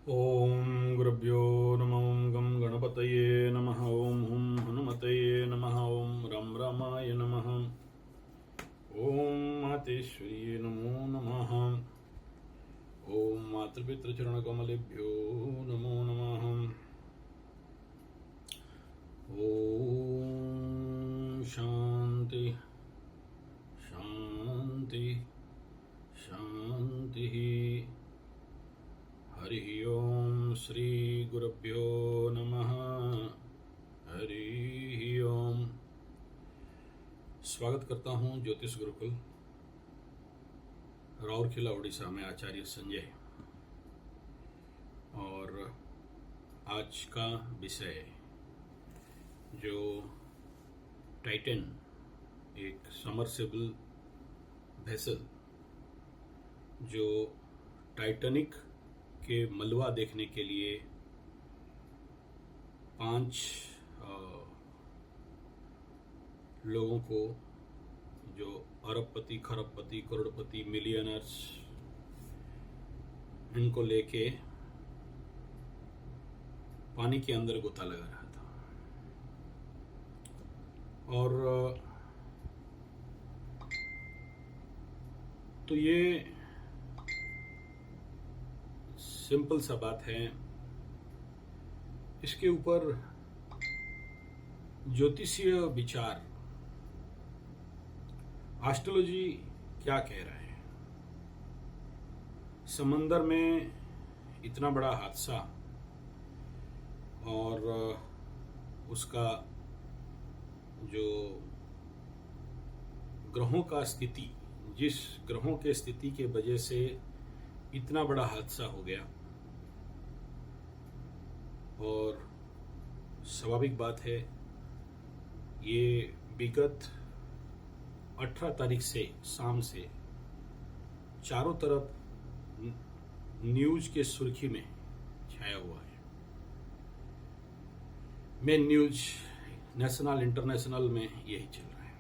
ओम गुरुभ्यो नमः। ओम गं गणपतये नमः। ओम हुं हनुमतये नमः। ओम रं रामाय नमः। ओम मातेश्वर्यै नमो नमः। ओम मातृपितृचरणकमलेभ्यो नमो नमः। ओम शांति शांति शांति। हरि ओम श्री गुरुभ्यो नमः। हरि ओम। स्वागत करता हूं ज्योतिष गुरुकुल राउरकेला उड़ीसा में आचार्य संजय। और आज का विषय जो टाइटन एक समरसेबल वेसल जो टाइटैनिक के मलबा देखने के लिए 5 लोगों को जो अरबपति, खरबपति, करोड़पति, मिलियनर्स, इनको लेके पानी के अंदर गोता लगा रहा था। और तो ये सिंपल सा बात है। इसके ऊपर ज्योतिषीय विचार, एस्ट्रोलॉजी क्या कह रहा है। समंदर में इतना बड़ा हादसा और उसका जो ग्रहों का स्थिति, जिस ग्रहों के स्थिति के वजह से इतना बड़ा हादसा हो गया, और स्वाभाविक बात है ये विगत 18 तारीख से शाम से चारों तरफ न्यूज के सुर्खी में छाया हुआ है। मेन न्यूज नेशनल इंटरनेशनल में यही चल रहा है।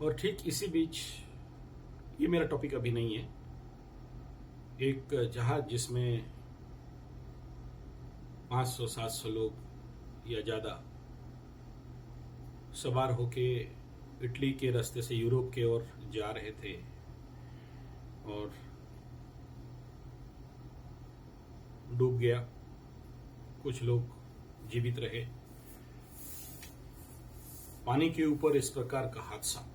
और ठीक इसी बीच, ये मेरा टॉपिक अभी नहीं है, एक जहाज जिसमें 500-700 लोग या ज्यादा सवार होके इटली के रास्ते से यूरोप के ओर जा रहे थे, और डूब गया। कुछ लोग जीवित रहे। पानी के ऊपर इस प्रकार का हादसा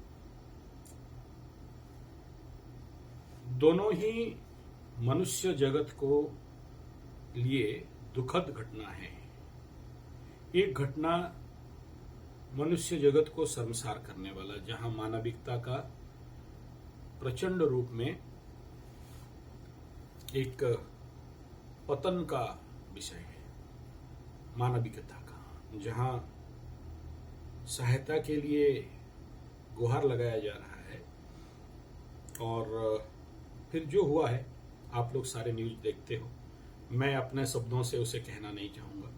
दोनों ही मनुष्य जगत को लिए दुखद घटना है। एक घटना मनुष्य जगत को शर्मसार करने वाला, जहां मानविकता का प्रचंड रूप में एक पतन का विषय है। मानविकता का, जहां सहायता के लिए गुहार लगाया जा रहा है, और फिर जो हुआ है आप लोग सारे न्यूज देखते हो। मैं अपने शब्दों से उसे कहना नहीं चाहूंगा।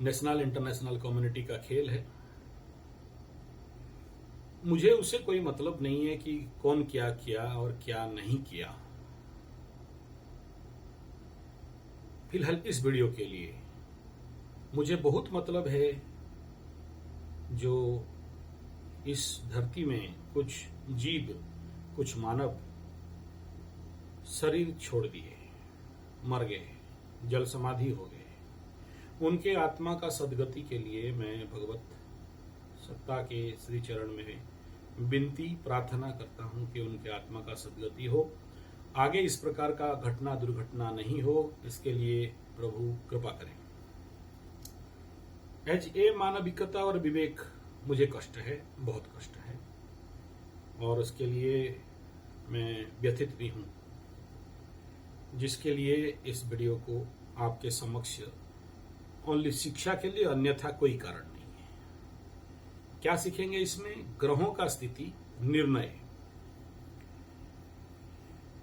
नेशनल इंटरनेशनल कम्युनिटी का खेल है। मुझे उससे कोई मतलब नहीं है कि कौन क्या किया और क्या नहीं किया। फिलहाल इस वीडियो के लिए मुझे बहुत मतलब है जो इस धरती में कुछ जीव, कुछ मानव शरीर छोड़ दिए, मर गए, जल समाधि हो गए। उनके आत्मा का सदगति के लिए मैं भगवत सत्ता के श्री चरण में विनती प्रार्थना करता हूं कि उनके आत्मा का सदगति हो, आगे इस प्रकार का घटना दुर्घटना नहीं हो, इसके लिए प्रभु कृपा करें। एज ए मानविकता और विवेक मुझे कष्ट है, बहुत कष्ट है, और उसके लिए मैं व्यथित भी हूं, जिसके लिए इस वीडियो को आपके समक्ष ओनली शिक्षा के लिए, अन्यथा कोई कारण नहीं है। क्या सीखेंगे इसमें? ग्रहों का स्थिति निर्णय।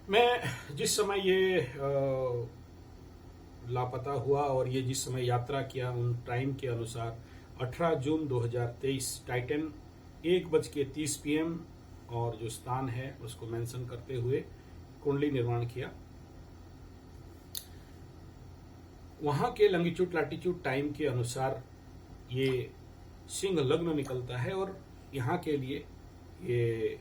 मैं जिस समय ये लापता हुआ और ये जिस समय यात्रा किया, उन टाइम के अनुसार 18 जून 2023 टाइटन 1:30 PM और जो स्थान है उसको मेंशन करते हुए कुंडली निर्माण किया। वहां के लंगिट्यूड लैटिट्यूड टाइम के अनुसार ये सिंह लग्न निकलता है और यहाँ के लिए ये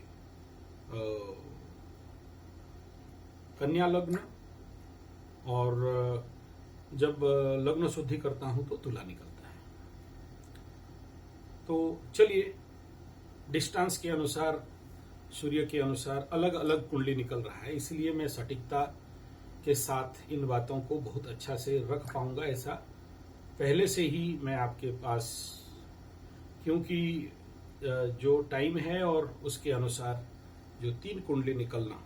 कन्या लग्न, और जब लग्न शुद्धि करता हूं तो तुला निकलता है। तो चलिए, डिस्टेंस के अनुसार, सूर्य के अनुसार अलग अलग कुंडली निकल रहा है, इसलिए मैं सटीकता के साथ इन बातों को बहुत अच्छा से रख पाऊंगा ऐसा पहले से ही मैं आपके पास, क्योंकि जो टाइम है और उसके अनुसार जो 3 कुंडली निकलना,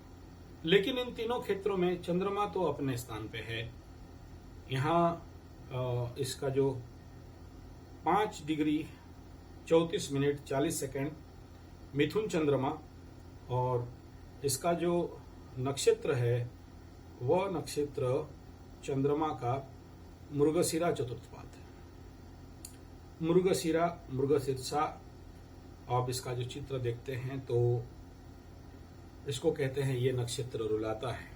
लेकिन इन तीनों क्षेत्रों में चंद्रमा तो अपने स्थान पे है। यहाँ इसका जो 5 डिग्री 34 मिनट 40 सेकंड मिथुन चंद्रमा, और इसका जो नक्षत्र है वह नक्षत्र चंद्रमा का मृगशिरा चतुर्थ पाद है। मृगशिरा, मृगशीर्षा, आप इसका जो चित्र देखते हैं तो इसको कहते हैं ये नक्षत्र रुलाता है,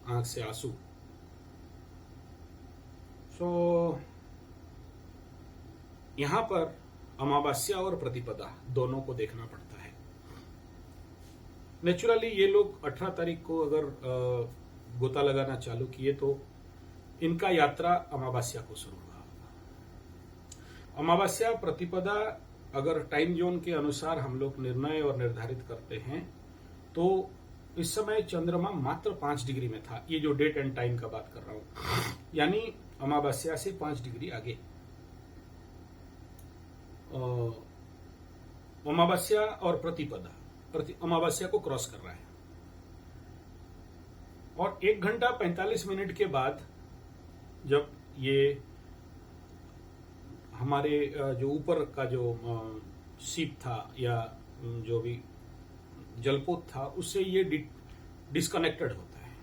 आंख से आंसू। यहां पर अमावस्या और प्रतिपदा दोनों को देखना पड़ता है। नेचुरली ये लोग 18 तारीख को अगर गोता लगाना चालू किए तो इनका यात्रा अमावस्या को शुरू हुआ। अमावस्या प्रतिपदा अगर टाइम जोन के अनुसार हम लोग निर्णय और निर्धारित करते हैं तो इस समय चंद्रमा मात्र 5 डिग्री में था। ये जो डेट एंड टाइम का बात कर रहा हूं, यानी अमावस्या से 5 डिग्री आगे। अमावस्या और प्रतिपदा अमावस्या को क्रॉस कर रहा है, और 1 घंटा 45 मिनट के बाद जब ये हमारे जो ऊपर का जो सीप था या जो भी जलपोत था उससे ये डिस्कनेक्टेड होता है।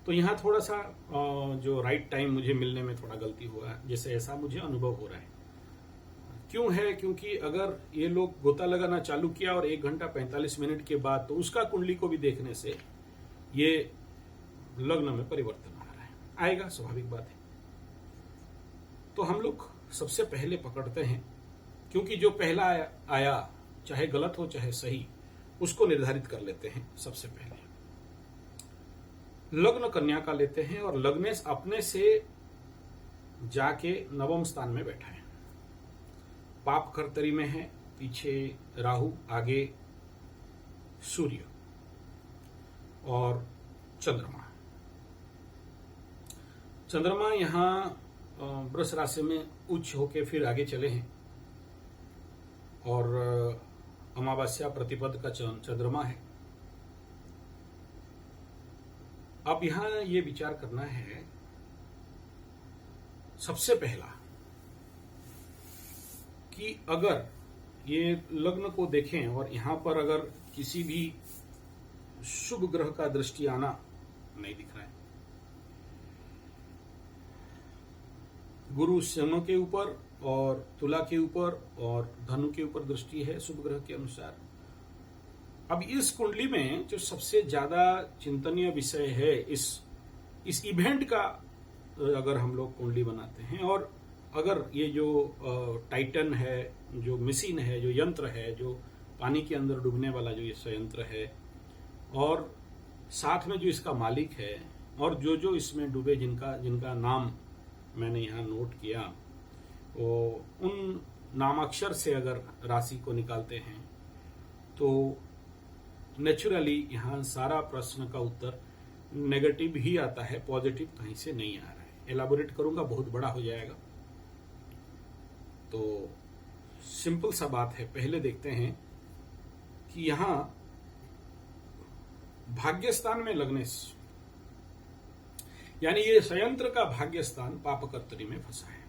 तो यहाँ थोड़ा सा जो राइट टाइम मुझे मिलने में थोड़ा गलती हुआ है, जैसे ऐसा मुझे अनुभव हो रहा है। क्यों है? क्योंकि अगर ये लोग गोता लगाना चालू किया और 1 घंटा 45 मिनट के बाद तो उसका कुंडली को भी देखने से ये लग्न में परिवर्तन आ रहा है, आएगा, स्वाभाविक बात है। तो हम लोग सबसे पहले पकड़ते हैं, क्योंकि जो पहला आया चाहे गलत हो चाहे सही, उसको निर्धारित कर लेते हैं। सबसे पहले लग्न कन्या का लेते हैं और लग्नेश अपने से जाके 9वें स्थान में बैठा है। पाप खरतरी में है, पीछे राहु, आगे सूर्य और चंद्रमा। चंद्रमा यहां वृष राशि में उच्च होके फिर आगे चले हैं, और अमावस्या प्रतिपद का चंद्रमा है। अब यहां ये विचार करना है सबसे पहला कि अगर ये लग्न को देखें और यहां पर अगर किसी भी शुभ ग्रह का दृष्टि आना नहीं दिख रहा है। गुरु सिंह के ऊपर और तुला के ऊपर और धनु के ऊपर दृष्टि है शुभ ग्रह के अनुसार। अब इस कुंडली में जो सबसे ज्यादा चिंतनीय विषय है इस इवेंट का, अगर हम लोग कुंडली बनाते हैं और अगर ये जो टाइटन है, जो मशीन है, जो यंत्र है, जो पानी के अंदर डूबने वाला जो ये संयंत्र है, और साथ में जो इसका मालिक है और जो इसमें डूबे जिनका नाम मैंने यहाँ नोट किया, वो उन नामाक्षर से अगर राशि को निकालते हैं तो नेचुरली यहाँ सारा प्रश्न का उत्तर नेगेटिव ही आता है, पॉजिटिव कहीं से नहीं आ रहा है। एलाबोरेट करूंगा, बहुत बड़ा हो जाएगा। तो सिंपल सा बात है, पहले देखते हैं कि यहां भाग्यस्थान में लग्नेश, यानी ये संयंत्र का भाग्यस्थान पापकर्तरी में फंसा है।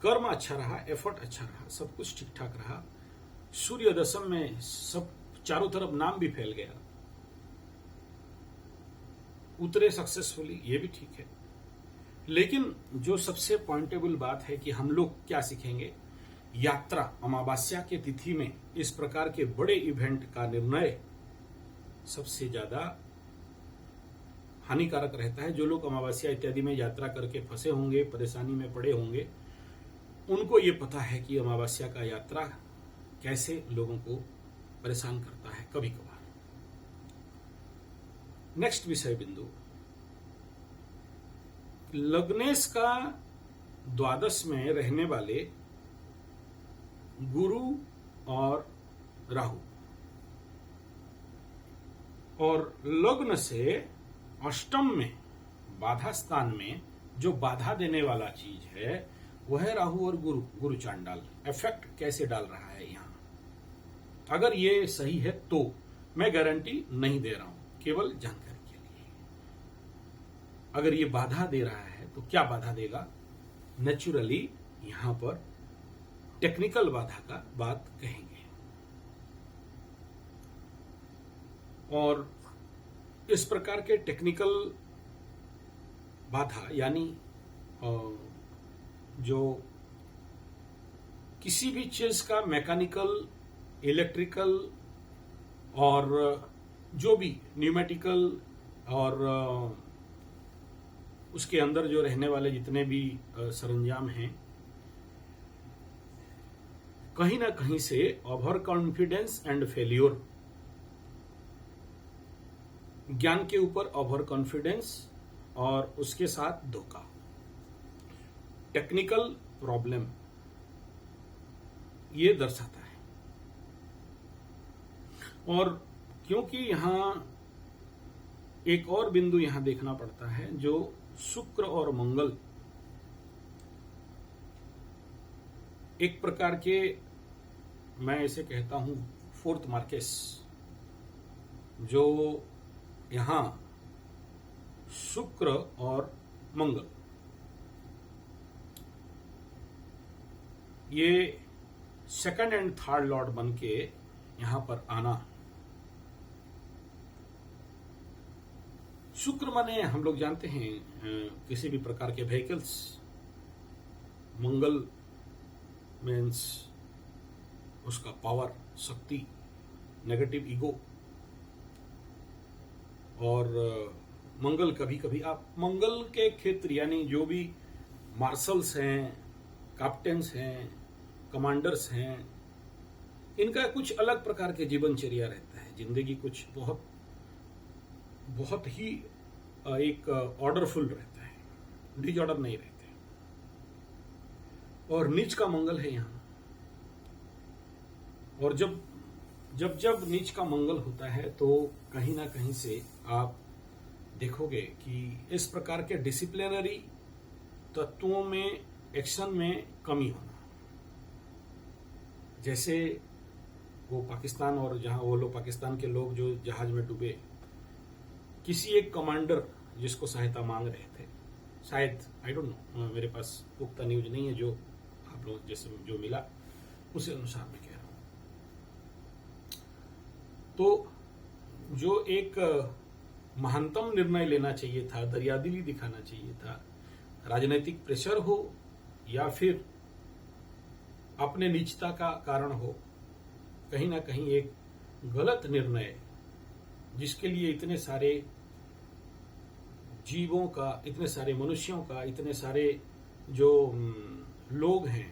कर्म अच्छा रहा, एफर्ट अच्छा रहा, सब कुछ ठीक ठाक रहा। सूर्य दशम में सब चारों तरफ नाम भी फैल गया, उतरे सक्सेसफुली, ये भी ठीक है। लेकिन जो सबसे पॉइंटेबल बात है कि हम लोग क्या सीखेंगे यात्रा अमावस्या के तिथि में इस प्रकार के बड़े इवेंट का निर्णय सबसे ज्यादा हानिकारक रहता है। जो लोग अमावस्या इत्यादि में यात्रा करके फंसे होंगे, परेशानी में पड़े होंगे, उनको ये पता है कि अमावस्या का यात्रा कैसे लोगों को परेशान करता है कभी कभार। नेक्स्ट विषय बिंदु, लग्नेश का द्वादश में रहने वाले गुरु और राहु और लग्न से अष्टम में बाधा स्थान में जो बाधा देने वाला चीज है वह है राहु और गुरु चांडाल इफेक्ट कैसे डाल रहा है यहां। अगर ये सही है तो मैं गारंटी नहीं दे रहा हूं, केवल जानकारी के लिए। अगर ये बाधा दे रहा है तो क्या बाधा देगा, नेचुरली यहां पर टेक्निकल बाधा का बात कहेंगे। और इस प्रकार के टेक्निकल बाधा यानी जो किसी भी चीज का मैकेनिकल, इलेक्ट्रिकल और जो भी न्यूमेटिकल और उसके अंदर जो रहने वाले जितने भी सरंजाम हैं, कहीं ना कहीं से ओवर कॉन्फिडेंस एंड फेल्योर, ज्ञान के ऊपर ओवर कॉन्फिडेंस और उसके साथ धोखा, टेक्निकल प्रॉब्लम, ये दर्शाता है। और क्योंकि यहां एक और बिंदु यहां देखना पड़ता है, जो शुक्र और मंगल एक प्रकार के, मैं इसे कहता हूं फोर्थ मार्केस, जो यहां शुक्र और मंगल ये सेकंड एंड थर्ड लॉर्ड बन के यहां पर आना। शुक्र माने हम लोग जानते हैं किसी भी प्रकार के व्हीकल्स, मंगल मीन्स उसका पावर, शक्ति, नेगेटिव ईगो। और मंगल कभी कभी आप मंगल के क्षेत्र यानी जो भी मार्शल्स हैं, कैप्टन्स हैं, कमांडर्स हैं, इनका कुछ अलग प्रकार के जीवनचर्या रहता है। जिंदगी कुछ बहुत ही एक ऑर्डरफुल रहता है, डिसऑर्डर नहीं रहते। और नीच का मंगल है यहां। और जब नीच का मंगल होता है तो कहीं ना कहीं से आप देखोगे कि इस प्रकार के डिसिप्लिनरी तत्वों में, एक्शन में कमी होना। जैसे वो पाकिस्तान और जहां वो लोग, पाकिस्तान के लोग जो जहाज में डूबे, किसी एक कमांडर जिसको सहायता मांग रहे थे, शायद, आई डोंट नो, मेरे पास पुख्ता न्यूज नहीं है, जो आप लोग जैसे जो मिला उसी अनुसार मैं कह रहा हूं। तो जो एक महानतम निर्णय लेना चाहिए था, दरियादिली दिखाना चाहिए था, राजनीतिक प्रेशर हो या फिर अपने निजता का कारण हो, कहीं ना कहीं एक गलत निर्णय, जिसके लिए इतने सारे जीवों का, इतने सारे मनुष्यों का, इतने सारे जो लोग हैं,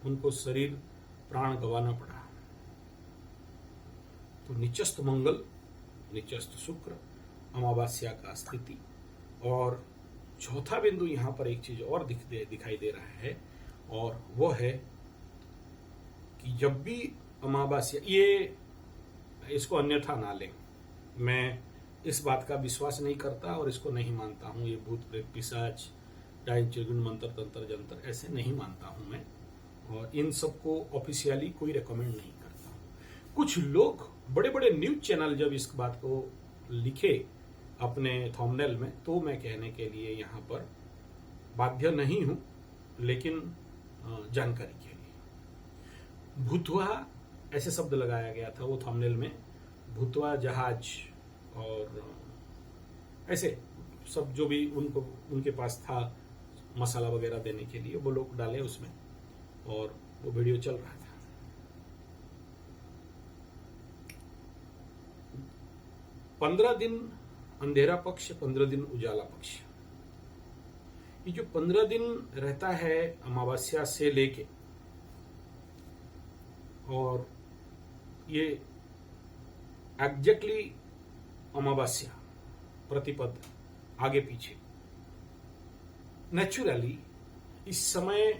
उनको शरीर प्राण गंवाना पड़ा। तो निचस्त मंगल, निचस्त शुक्र, अमावस्या का स्थिति। और चौथा बिंदु यहां पर एक चीज और दिखाई दे रहा है, और वो है कि जब भी अमावस्या, ये इसको अन्यथा ना लें, मैं इस बात का विश्वास नहीं करता और इसको नहीं मानता हूं। ये भूत प्रेत पिशाच, डायन चिरगुन, मंत्र तंत्र जंतर, ऐसे नहीं मानता हूं मैं, और इन सबको ऑफिशियली कोई रेकमेंड नहीं करता हूं। कुछ लोग, बड़े बड़े न्यूज चैनल जब इस बात को लिखे अपने थंबनेल में, तो मैं कहने के लिए यहां पर बाध्य नहीं हूं, लेकिन जानकारी के लिए। भूतवा ऐसे शब्द लगाया गया था वो थंबनेल में, भूतवा जहाज और ऐसे सब जो भी उनके पास था मसाला वगैरह देने के लिए, वो लोग डाले उसमें। और वो वीडियो चल रहा था। 15 दिन अंधेरा पक्ष, 15 दिन उजाला पक्ष। ये जो 15 दिन रहता है अमावस्या से लेके, और ये एग्जैक्टली अमावस्या प्रतिपद आगे पीछे, नेचुरली इस समय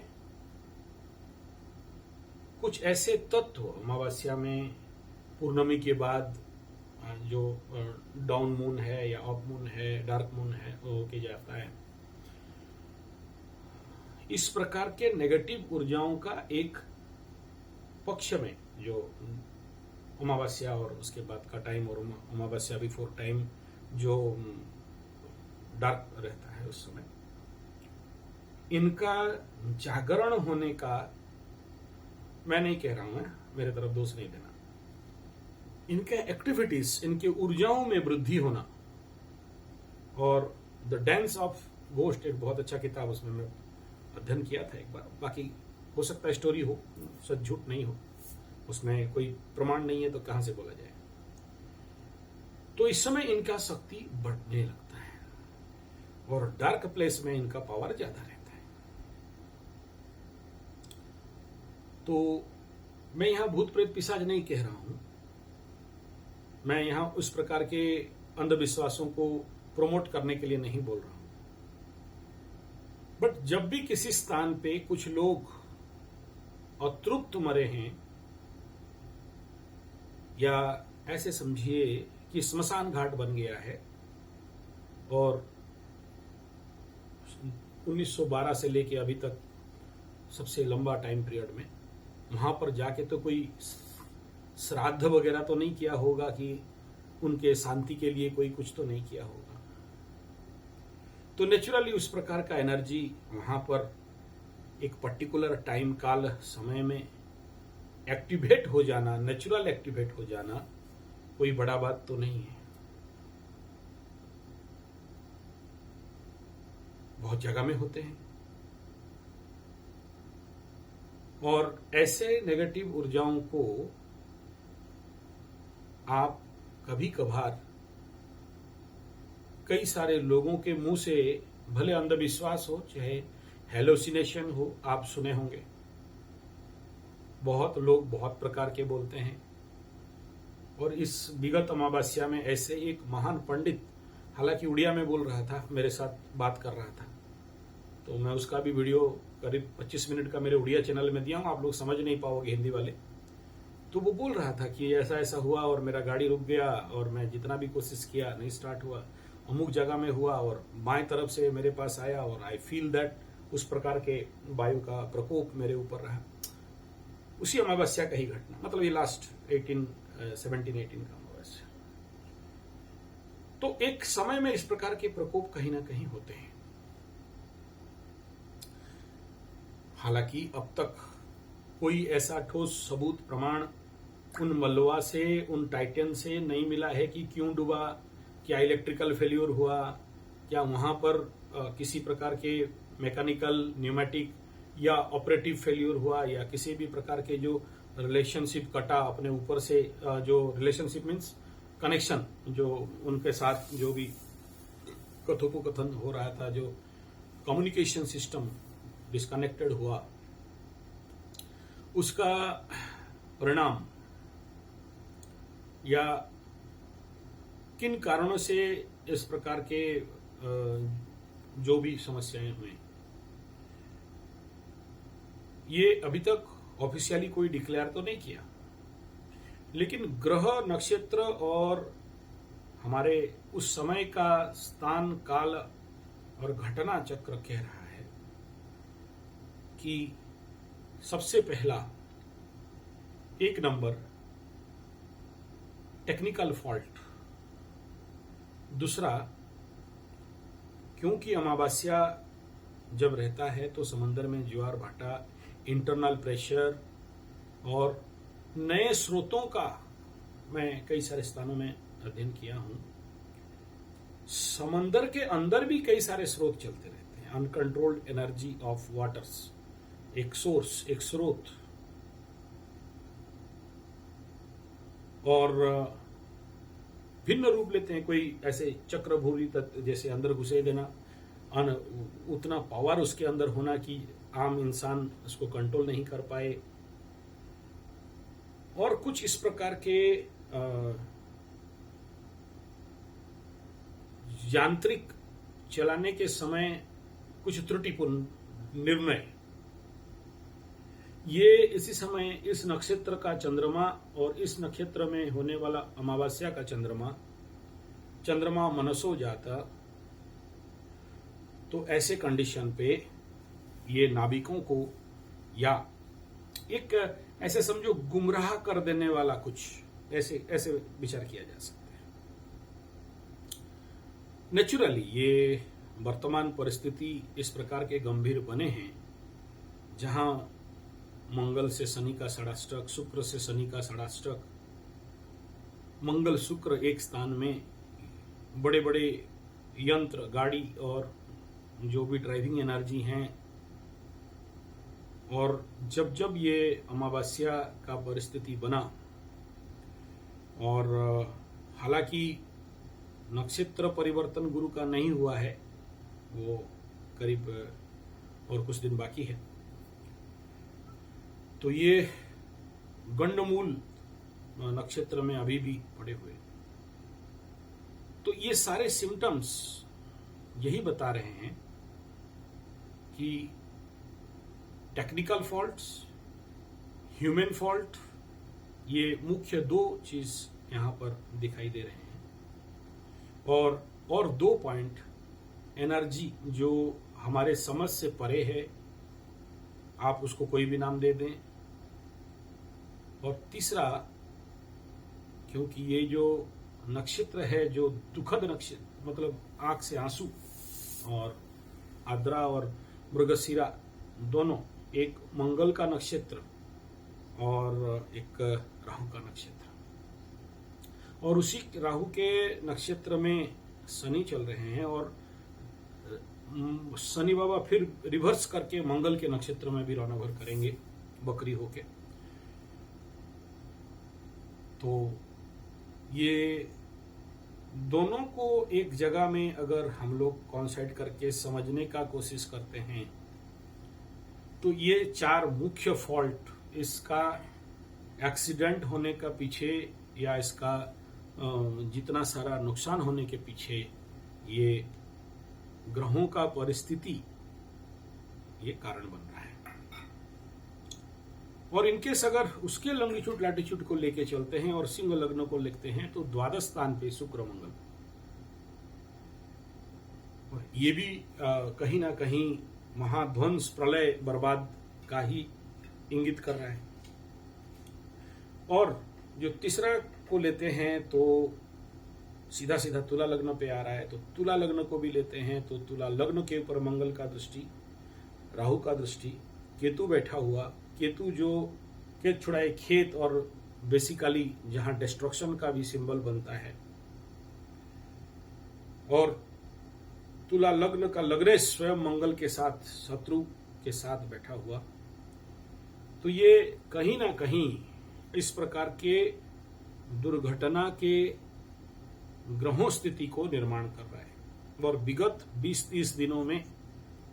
कुछ ऐसे तत्व अमावस्या में, पूर्णिमा के बाद जो डाउन मून है या ऑफ मून है, डार्क मून है, वो के जाता है, इस प्रकार के नेगेटिव ऊर्जाओं का एक पक्ष में, जो अमावस्या और उसके बाद का टाइम और अमावस्या बिफोर टाइम जो डार्क रहता है उस समय, इनका जागरण होने का, मैं नहीं कह रहा हूं, मेरे तरफ दोष नहीं देना, इनके एक्टिविटीज, इनके ऊर्जाओं में वृद्धि होना। और द डांस ऑफ गोस्ट एक बहुत अच्छा किताब, उसमें मैं अध्ययन किया था एक बार, बाकी हो सकता है स्टोरी हो, सच झूठ नहीं हो, उसमें कोई प्रमाण नहीं है तो कहां से बोला जाए। तो इस समय इनका शक्ति बढ़ने लगता है और डार्क प्लेस में इनका पावर ज्यादा रहता है। तो मैं यहां भूत प्रेत पिशाच नहीं कह रहा हूं, मैं यहां उस प्रकार के अंधविश्वासों को प्रमोट करने के लिए नहीं बोल रहा हूं। बट जब भी किसी स्थान पे कुछ लोग अतृप्त मरे हैं, या ऐसे समझिए कि स्मशान घाट बन गया है, और 1912 से लेके अभी तक सबसे लंबा टाइम पीरियड में वहां पर जाके तो कोई श्राद्ध वगैरह तो नहीं किया होगा, कि उनके शांति के लिए कोई कुछ तो नहीं किया होगा। तो नेचुरली उस प्रकार का एनर्जी वहां पर एक पर्टिकुलर टाइम काल समय में एक्टिवेट हो जाना, नेचुरल एक्टिवेट हो जाना, कोई बड़ा बात तो नहीं है। बहुत जगह में होते हैं, और ऐसे नेगेटिव ऊर्जाओं को आप कभी कभार कई सारे लोगों के मुंह से, भले अंधविश्वास हो चाहे हेलोसिनेशन हो, आप सुने होंगे। बहुत लोग बहुत प्रकार के बोलते हैं। और इस विगत अमावस्या में ऐसे एक महान पंडित, हालांकि उड़िया में बोल रहा था, मेरे साथ बात कर रहा था, तो मैं उसका भी वीडियो करीब 25 मिनट का मेरे उड़िया चैनल में दिया हूं, आप लोग समझ नहीं पाओगे हिंदी वाले। तो वो बोल रहा था कि ऐसा ऐसा हुआ और मेरा गाड़ी रुक गया, और मैं जितना भी कोशिश किया नहीं स्टार्ट हुआ, अमुक जगह में हुआ और बाएं तरफ से मेरे पास आया, और आई फील दैट उस प्रकार के वायु का प्रकोप मेरे ऊपर रहा। उसी अमावस्या का ही घटना, मतलब ये लास्ट 17-18 का अमावस्या। तो एक समय में इस प्रकार के प्रकोप कहीं ना कहीं होते हैं। हालांकि अब तक कोई ऐसा ठोस सबूत प्रमाण उन मलवा से, उन टाइटन से नहीं मिला है कि क्यों डूबा, क्या इलेक्ट्रिकल फेल्योर हुआ, क्या वहां पर किसी प्रकार के मैकेनिकल, न्यूमेटिक या ऑपरेटिव फेल्योर हुआ, या किसी भी प्रकार के जो रिलेशनशिप कटा अपने ऊपर से, जो रिलेशनशिप मीन्स कनेक्शन, जो उनके साथ जो भी कथोपकथन हो रहा था, जो कम्युनिकेशन सिस्टम डिस्कनेक्टेड हुआ, उसका परिणाम, या किन कारणों से इस प्रकार के जो भी समस्याएं हुई, ये अभी तक ऑफिशियली कोई डिक्लेयर तो नहीं किया। लेकिन ग्रह, नक्षत्र और हमारे उस समय का स्थान, काल और घटना चक्र कह रहा है कि सबसे पहला, एक नंबर, टेक्निकल फॉल्ट। दूसरा, क्योंकि अमावस्या जब रहता है तो समंदर में ज्वार भाटा, इंटरनल प्रेशर और नए स्रोतों का, मैं कई सारे स्थानों में अध्ययन किया हूं, समंदर के अंदर भी कई सारे स्रोत चलते रहते हैं। अनकंट्रोल्ड एनर्जी ऑफ वाटर्स, एक सोर्स, एक स्रोत और भिन्न रूप लेते हैं। कोई ऐसे चक्रभूरी तत्व जैसे अंदर घुसे देना, उतना पावर उसके अंदर होना कि आम इंसान उसको कंट्रोल नहीं कर पाए, और कुछ इस प्रकार के यांत्रिक चलाने के समय कुछ त्रुटिपूर्ण निर्णय। ये इसी समय इस नक्षत्र का चंद्रमा और इस नक्षत्र में होने वाला अमावस्या का चंद्रमा मनसो जाता, तो ऐसे कंडीशन पे ये नाविकों को या एक ऐसे समझो गुमराह कर देने वाला कुछ ऐसे विचार किया जा सकता है। नेचुरली ये वर्तमान परिस्थिति इस प्रकार के गंभीर बने हैं जहां मंगल से शनि का षडाष्टक, शुक्र से शनि का षडाष्टक, मंगल शुक्र एक स्थान में, बड़े बड़े यंत्र, गाड़ी और जो भी ड्राइविंग एनर्जी हैं, और जब जब ये अमावस्या का परिस्थिति बना, और हालांकि नक्षत्र परिवर्तन गुरु का नहीं हुआ है, वो करीब और कुछ दिन बाकी है, तो ये गंडमूल नक्षत्र में अभी भी पड़े हुए। तो ये सारे सिम्टम्स यही बता रहे हैं कि टेक्निकल फॉल्ट्स, ह्यूमन फॉल्ट, ये मुख्य दो चीज यहां पर दिखाई दे रहे हैं। और दो पॉइंट, एनर्जी जो हमारे समझ से परे है, आप उसको कोई भी नाम दे दें, और तीसरा, क्योंकि ये जो नक्षत्र है जो दुखद नक्षत्र, मतलब आंख से आंसू, और आद्रा और मृगशिरा दोनों, एक मंगल का नक्षत्र और एक राहु का नक्षत्र, और उसी राहु के नक्षत्र में शनि चल रहे हैं, और शनि बाबा फिर रिवर्स करके मंगल के नक्षत्र में भी रौना भर करेंगे बकरी होके। तो ये दोनों को एक जगह में अगर हम लोग कॉन्साइड करके समझने का कोशिश करते हैं, तो ये चार मुख्य फॉल्ट, इसका एक्सीडेंट होने का पीछे या इसका जितना सारा नुकसान होने के पीछे, ये ग्रहों का परिस्थिति ये कारण बन रहा है। और इनकेस अगर उसके लॉन्गिट्यूड लैटिट्यूड को लेके चलते हैं और सिंह लग्न को लिखते हैं, तो द्वादश स्थान पे शुक्र मंगल, और ये भी कहीं ना कहीं महाध्वंस, प्रलय, बर्बाद का ही इंगित कर रहा है। और जो तीसरा को लेते हैं तो सीधा सीधा तुला लग्न पे आ रहा है, तो तुला लग्न को भी लेते हैं, तो तुला लग्न के ऊपर मंगल का दृष्टि, राहु का दृष्टि, केतु बैठा हुआ, केतु जो खेत छुड़ाए खेत, और बेसिकली जहां डिस्ट्रक्शन का भी सिंबल बनता है, और तुला लग्न का लग्नेश स्वयं मंगल के साथ, शत्रु के साथ बैठा हुआ, तो ये कहीं ना कहीं इस प्रकार के दुर्घटना के ग्रहों स्थिति को निर्माण कर रहा है। और विगत 20-30 दिनों में,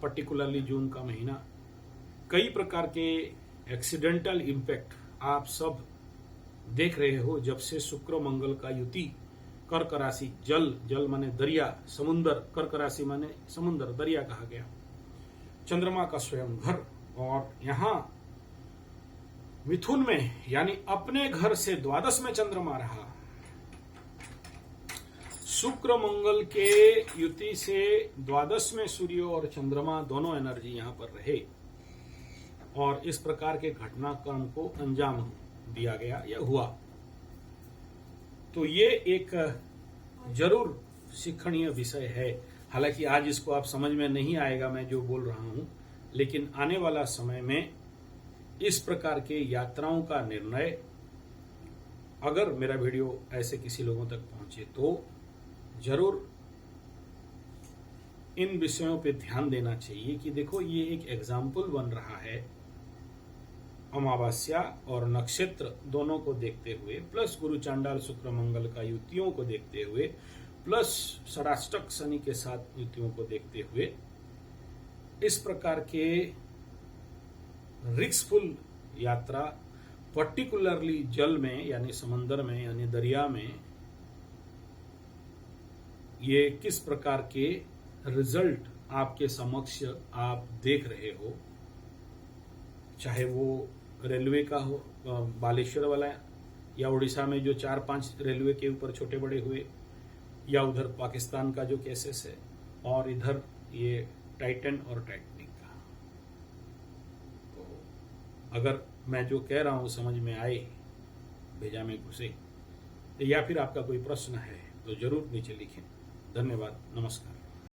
पर्टिकुलरली जून का महीना, कई प्रकार के एक्सीडेंटल इम्पैक्ट आप सब देख रहे हो। जब से शुक्र मंगल का युति, कर्क राशि, जल माने दरिया, समुंदर, कर्क राशि माने समुंदर, दरिया कहा गया, चंद्रमा का स्वयं घर, और यहां मिथुन में यानी अपने घर से द्वादश में चंद्रमा रहा, शुक्र मंगल के युति से द्वादश में सूर्य और चंद्रमा दोनों एनर्जी यहां पर रहे, और इस प्रकार के घटनाक्रम को अंजाम दिया गया या हुआ। तो ये एक जरूर शिक्षणीय विषय है। हालांकि आज इसको आप समझ में नहीं आएगा मैं जो बोल रहा हूं, लेकिन आने वाला समय में इस प्रकार के यात्राओं का निर्णय, अगर मेरा वीडियो ऐसे किसी लोगों तक पहुंचे, तो जरूर इन विषयों पे ध्यान देना चाहिए कि देखो, ये एक एग्जाम्पल बन रहा है अमावस्या और नक्षत्र दोनों को देखते हुए, प्लस गुरु चांडाल शुक्र मंगल का युतियों को देखते हुए, प्लस षडाष्टक शनि के साथ युतियों को देखते हुए, इस प्रकार के रिस्कफुल यात्रा पर्टिकुलरली जल में यानी समंदर में यानी दरिया में ये किस प्रकार के रिजल्ट आपके समक्ष आप देख रहे हो, चाहे वो रेलवे का हो बालेश्वर वाला, या उड़ीसा में जो 4-5 रेलवे के ऊपर छोटे बड़े हुए, या उधर पाकिस्तान का जो केसेस है, और इधर ये टाइटन और टाइटनिक का। तो अगर मैं जो कह रहा हूं समझ में आए, भेजा में घुसे, या फिर आपका कोई प्रश्न है तो जरूर नीचे लिखें। धन्यवाद, नमस्कार।